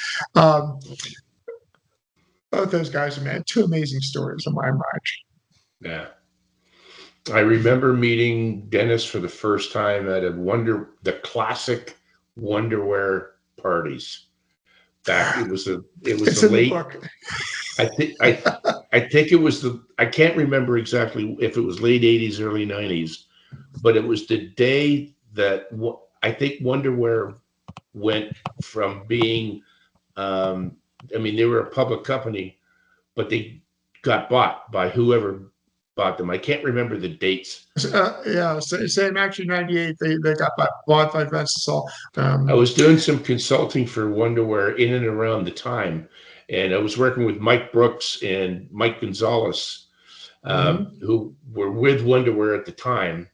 Both those guys have had two amazing stories in my mind. Yeah. I remember meeting Dennis for the first time at the classic Wonderwear parties. Back, it was a late. I think it was I can't remember exactly if it was late 80s, early 90s, but it was the day that I think Wonderwear went from being, they were a public company, but they got bought by whoever bought them. I can't remember the dates. Same. Actually, 98, they got bought by Vestal. I was doing some consulting for Wonderwear in and around the time, and I was working with Mike Brooks and Mike Gonzalez, who were with Wonderwear at the time,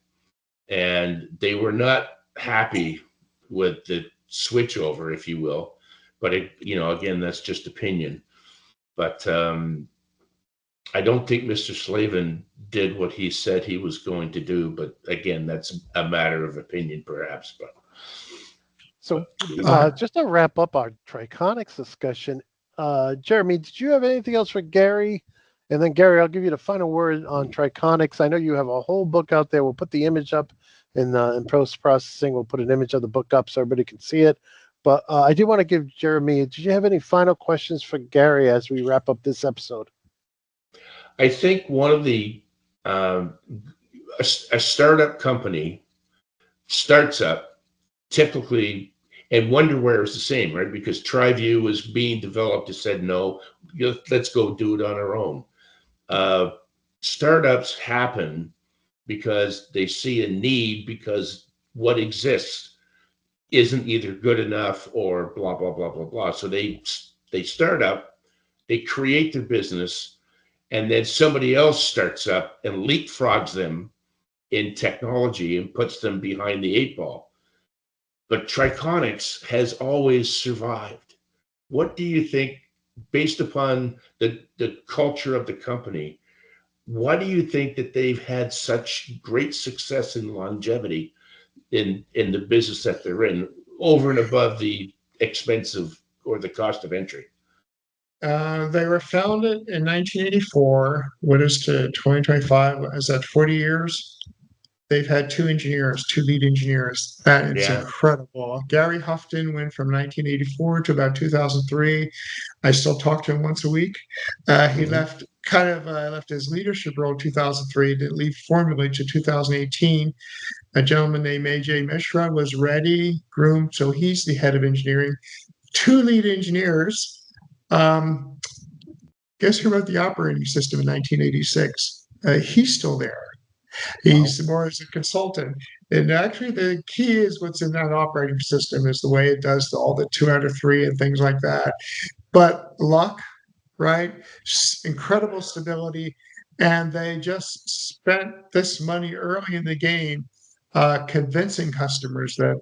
and they were not happy with the switchover, if you will. But again, that's just opinion. But I don't think Mr. Slavin did what he said he was going to do. But again, that's a matter of opinion, perhaps. But so, just to wrap up our Triconex discussion, Jeremy, did you have anything else for Gary? And then Gary, I'll give you the final word on Triconex. I know you have a whole book out there. We'll put the image up in post-processing. We'll put an image of the book up so everybody can see it. But I do want to give Jeremy, did you have any final questions for Gary as we wrap up this episode? I think one of the a startup company starts up typically, and Wonderware is the same, right? Because TriView was being developed, it said, no, let's go do it on our own. Startups happen because they see a need, because what exists isn't either good enough or blah, blah, blah, blah, blah. So they start up, they create their business, and then somebody else starts up and leapfrogs them in technology and puts them behind the 8 ball. But Triconex has always survived. What do you think, based upon the culture of the company, why do you think that they've had such great success and longevity in the business that they're in, over and above the expensive or the cost of entry? They were founded in 1984. What is to 2025? Is that 40 years? They've had two lead engineers. That is Yeah. incredible. Gary Houghton went from 1984 to about 2003. I still talk to him once a week. He left his leadership role in 2003, didn't leave formally to 2018. A gentleman named AJ Mishra was ready, groomed, so he's the head of engineering. Two lead engineers. Guess who wrote the operating system in 1986? He's still there. He's more as a consultant. And actually, the key is what's in that operating system is the way it does all the 2 out of 3 and things like that. But luck, right? Incredible stability. And they just spent this money early in the game convincing customers that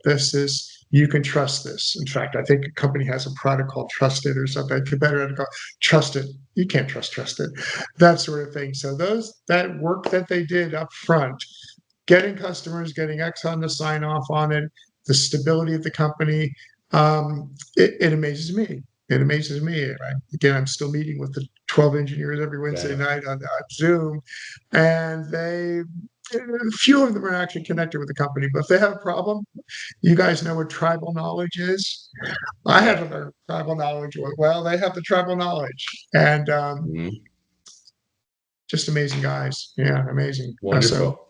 you can trust this. In fact, I think a company has a product called Trusted or something. Better call Trusted. You can't trust Trusted, that sort of thing. So that work that they did up front, getting customers, getting Exxon to sign off on it, the stability of the company, it amazes me. It amazes me. Again, I'm still meeting with the 12 engineers every Wednesday night on Zoom, and a few of them are actually connected with the company. But if they have a problem, you guys know what tribal knowledge is. I haven't learned tribal knowledge. Well, they have the tribal knowledge, and just amazing guys. Yeah, amazing. Wonderful.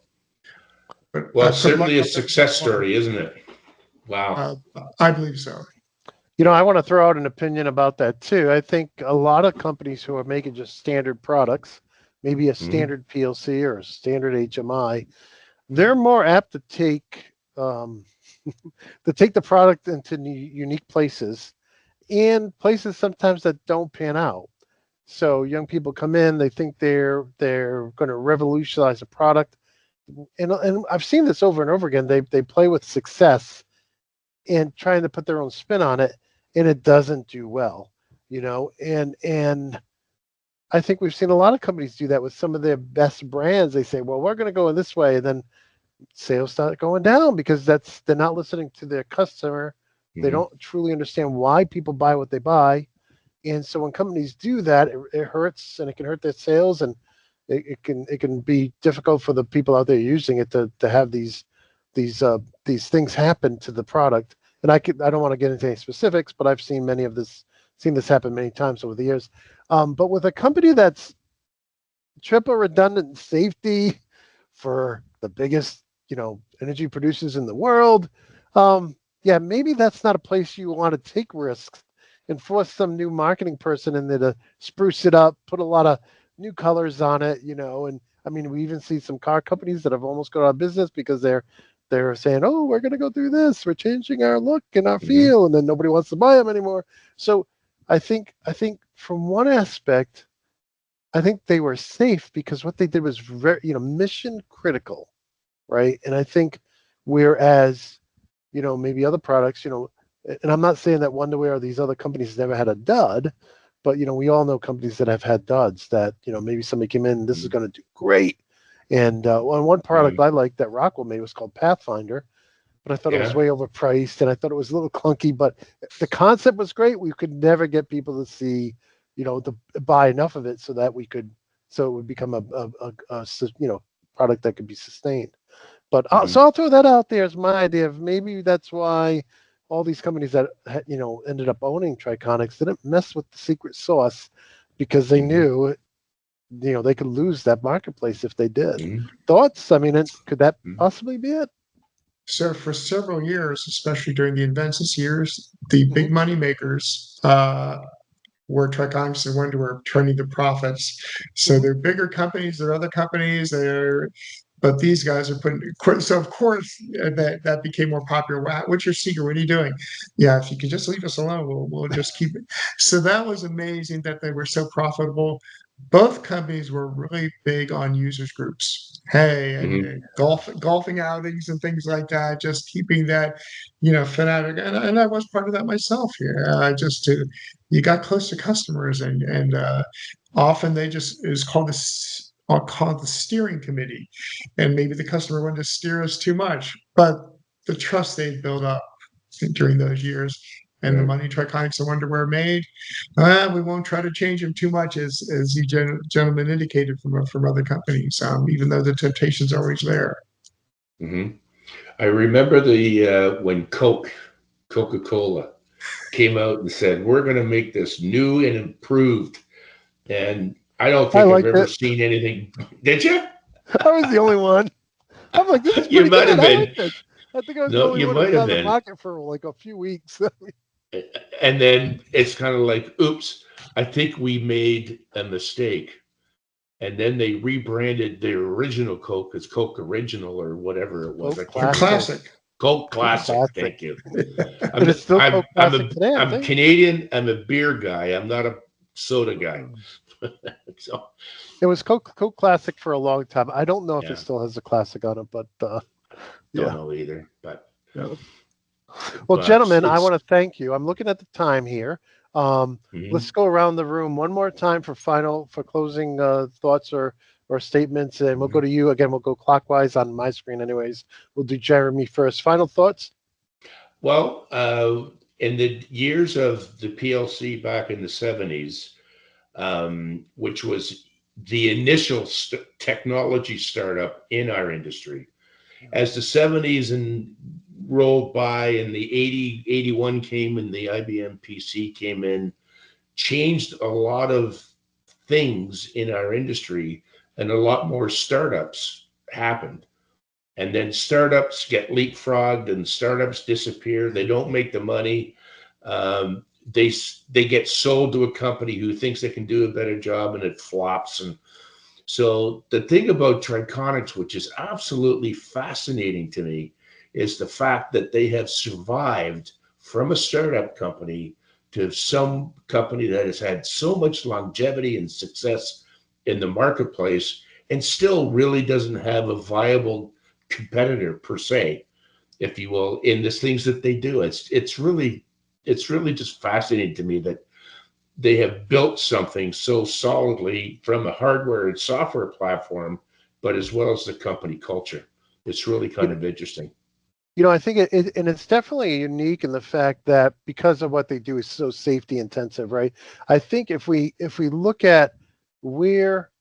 Well, certainly a success story, isn't it? Wow. I believe so. I want to throw out an opinion about that too. I think a lot of companies who are making just standard products, maybe a standard PLC or a standard HMI, they're more apt to take the product into unique places, and places sometimes that don't pan out. So young people come in, they think they're going to revolutionize a product, and I've seen this over and over again. They play with success and trying to put their own spin on it, and it doesn't do well, and I think we've seen a lot of companies do that with some of their best brands. They say, well, we're going to go in this way, and then sales start going down because they're not listening to their customer. They don't truly understand why people buy what they buy. And so when companies do that, it hurts, and it can hurt their sales, and it can be difficult for the people out there using it to have these things happen to the product. And I don't want to get into any specifics, but I've seen this happen many times over the years. But with a company that's triple redundant safety for the biggest, energy producers in the world, maybe that's not a place you want to take risks and force some new marketing person in there to spruce it up, put a lot of new colors on it, and I mean, we even see some car companies that have almost gone out of business because they're saying, oh, we're going to go through this, we're changing our look and our feel, and then nobody wants to buy them anymore. So I think from one aspect, I think they were safe because what they did was very, mission critical, right? And I think whereas, maybe other products, and I'm not saying that Wonderware or these other companies never had a dud, but we all know companies that have had duds that maybe somebody came in, this is going to do great. And one product I liked that Rockwell made was called Pathfinder, but I thought it was way overpriced, and I thought it was a little clunky. But the concept was great. We could never get people to see, to buy enough of it so it would become a product that could be sustained. But so I'll throw that out there as my idea of maybe that's why all these companies that ended up owning Triconex didn't mess with the secret sauce, because they knew they could lose that marketplace if they did. Thoughts? I mean, could that possibly be it? So for several years, especially during the Inventus years, the big Mhm. money makers were Triconex and Wonder were turning the profits. So Mhm. they're bigger companies, they're other companies, but these guys are putting. So of course that became more popular. What's your secret? What are you doing? Yeah, if you could just leave us alone, we'll just keep it. So that was amazing that they were so profitable. Both companies were really big on users groups. Hey, and Hmm. golfing outings and things like that. Just keeping that, fanatic. And I was part of that myself here. Just to you got close to customers and often they just it was called called the steering committee, and maybe the customer wanted to steer us too much, but the trust they built up during those years and the Right. money Triconex and Wonderwear made, we won't try to change them too much, as you gentlemen indicated from other companies, even though the temptation's always there. Hmm. I remember the when Coca-Cola came out and said, "We're going to make this new and improved," and I don't I think I've liked ever it. seen anything. Did you? I was the only one. I'm like, this is You pretty might good. have I like been. this. I think I was the No, only you one who might was have on the been. market for like a few weeks. And then it's kind of like, oops, I think we made a mistake. And then they rebranded the original Coke as Coke Original or whatever it was. Coke I can't A remember. Classic. classic. Coke Coke Classic. Classic. Thank you. And it's still Coke Classic today, I I'm think. Canadian. I'm a beer guy. I'm not a soda guy. So It was Coke Classic for a long time. I don't know if it yeah, still has a classic on it, but don't yeah. know either. But Yeah. Well, but gentlemen, I it's want to thank you. I'm looking at the time here. Let's mhm. go around the room one more time for closing thoughts or statements, and we'll go Mhm. to you again. We'll go clockwise on my screen, anyways. We'll do Jeremy first. Final thoughts. Well, in the years of the PLC back in the 70s, which was the initial technology startup in our industry. As the 70s and rolled by and the 81 came and the IBM PC came in, changed a lot of things in our industry and a lot more startups happened. And then startups get leapfrogged and startups disappear. They don't make the money. Um, they get sold to a company who thinks they can do a better job and it flops. And so the thing about Triconex, which is absolutely fascinating to me, is the fact that they have survived from a startup company to some company that has had so much longevity and success in the marketplace and still really doesn't have a viable competitor per se, if you will, in the things that they do. It's really just fascinating to me that they have built something so solidly from a hardware and software platform, but as well as the company culture. It's really You, kind of interesting. I think and it's definitely unique in the fact that because of what they do is so safety intensive, right? I think if we look at where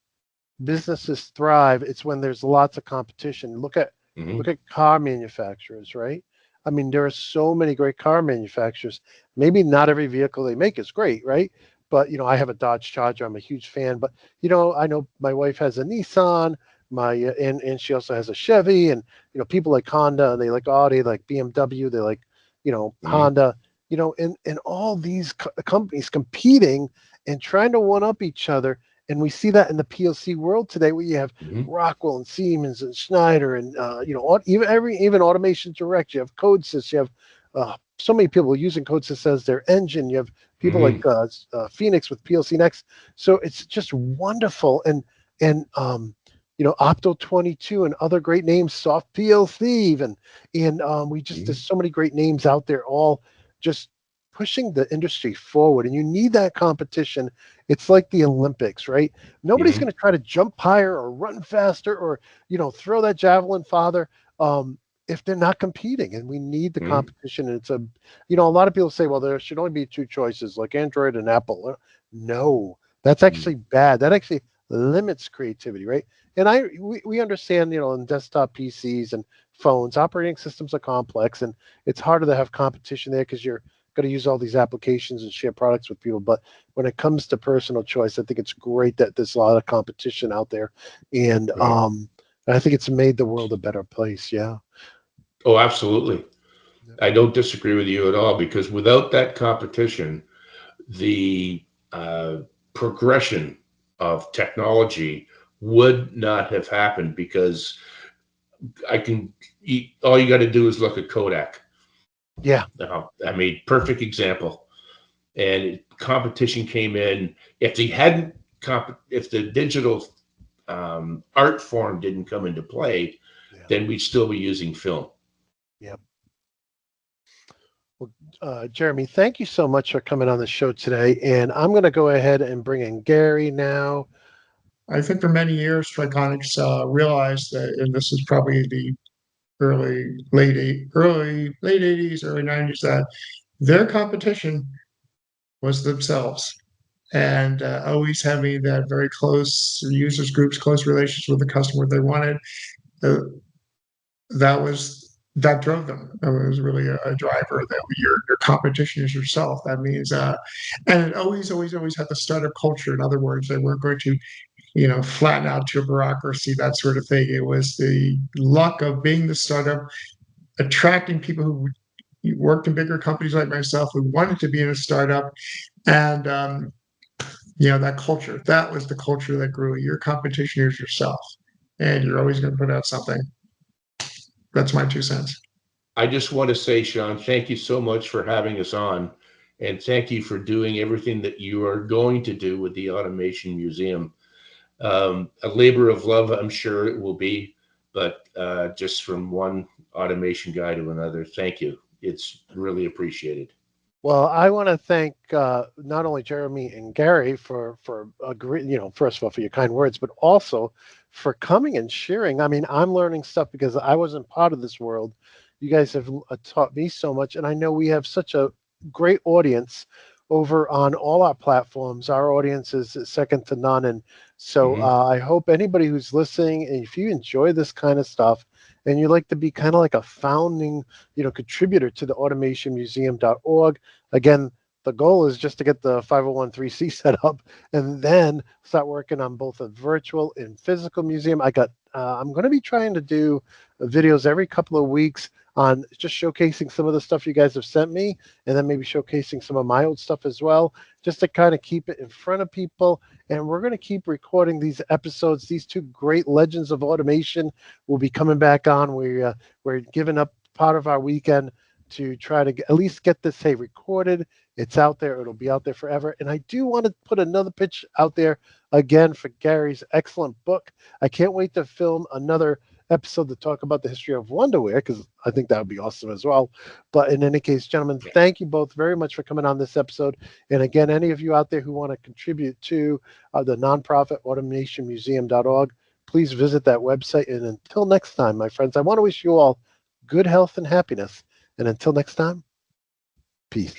businesses thrive, it's when there's lots of competition. Look Hmm. at car manufacturers, right? I mean, there are so many great car manufacturers. Maybe not every vehicle they make is great, right? But I have a Dodge Charger. I'm a huge fan. But I know my wife has a Nissan. And she also has a Chevy. And people like Honda. They like Audi. They like BMW. They like Hmm. Honda. And all these companies competing and trying to one up each other. And we see that in the PLC world today, where you have Hmm. Rockwell and Siemens and Schneider and even Automation Direct. You have CodeSys. You have so many people using CodeSys as their engine. You have people like Hmm. Phoenix with PLC Next. So it's just wonderful. And Opto 22 and other great names, Soft PLC even. And there's so many great names out there, all just pushing the industry forward. And you need that competition. It's like the Olympics, right? Nobody's Hmm. going to try to jump higher or run faster or throw that javelin farther if they're not competing. And we need the Hmm. competition. And it's a lot of people say, well, there should only be two choices, like Android and Apple. No, that's Hmm. actually bad. That actually limits creativity, right? And we understand, in desktop PCs and phones, operating systems are complex, and it's harder to have competition there because you're going to use all these applications and share products with people. But when it comes to personal choice, I think it's great that there's a lot of competition out there, and Right. I think it's made the world a better place. Yeah. Oh, absolutely. Yep. I don't disagree with you at all, because without that competition, the progression of technology would not have happened. Because all you got to do is look at Kodak. Yeah. I mean, perfect example. And competition came in. If they hadn't, if the digital art form didn't come into play, Yeah. then we'd still be using film. Yep. Well, Jeremy, thank you so much for coming on the show today. And I'm going to go ahead and bring in Gary now. I think for many years, Triconex realized that, and this is probably the late 80s, early 90s, that their competition was themselves. And always having that very close users groups, close relations with the customer they wanted. Uh, that drove them. That was really a driver. That your competition is yourself. That means, and it always had the startup culture. In other words, they weren't going to, flatten out to a bureaucracy, that sort of thing. It was the luck of being the startup, attracting people who worked in bigger companies like myself, who wanted to be in a startup, and that culture. That was the culture that grew. Your competition is yourself, and you're always going to put out something. That's my 2 cents. I just want to say, Sean, thank you so much for having us on. And thank you for doing everything that you are going to do with the Automation Museum. A labor of love, I'm sure it will be, but just from one automation guy to another, thank you. It's really appreciated. Well, I want to thank not only Jeremy and Gary for first of all, for your kind words, but also for coming and sharing. I mean, I'm learning stuff because I wasn't part of this world. You guys have taught me so much, and I know we have such a great audience over on all our platforms. Our audience is second to none, and so Mhm. I hope anybody who's listening, and if you enjoy this kind of stuff, and you like to be kind of like a founding, contributor to the automationmuseum.org. Again, the goal is just to get the 501(c) set up and then start working on both a virtual and physical museum. I'm going to be trying to do videos every couple of weeks on just showcasing some of the stuff you guys have sent me, and then maybe showcasing some of my old stuff as well, just to kind of keep it in front of people. And we're going to keep recording these episodes. These two great legends of automation will be coming back on. We're giving up part of our weekend to try to at least get this recorded. It's out there. It'll be out there forever. And I do want to put another pitch out there again for Gary's excellent book. I can't wait to film another episode to talk about the history of Wonderware, because I think that would be awesome as well. But in any case, gentlemen, thank you both very much for coming on this episode. And again, any of you out there who want to contribute to the nonprofit automationmuseum.org, please visit that website. And until next time, my friends, I want to wish you all good health and happiness. And until next time, peace.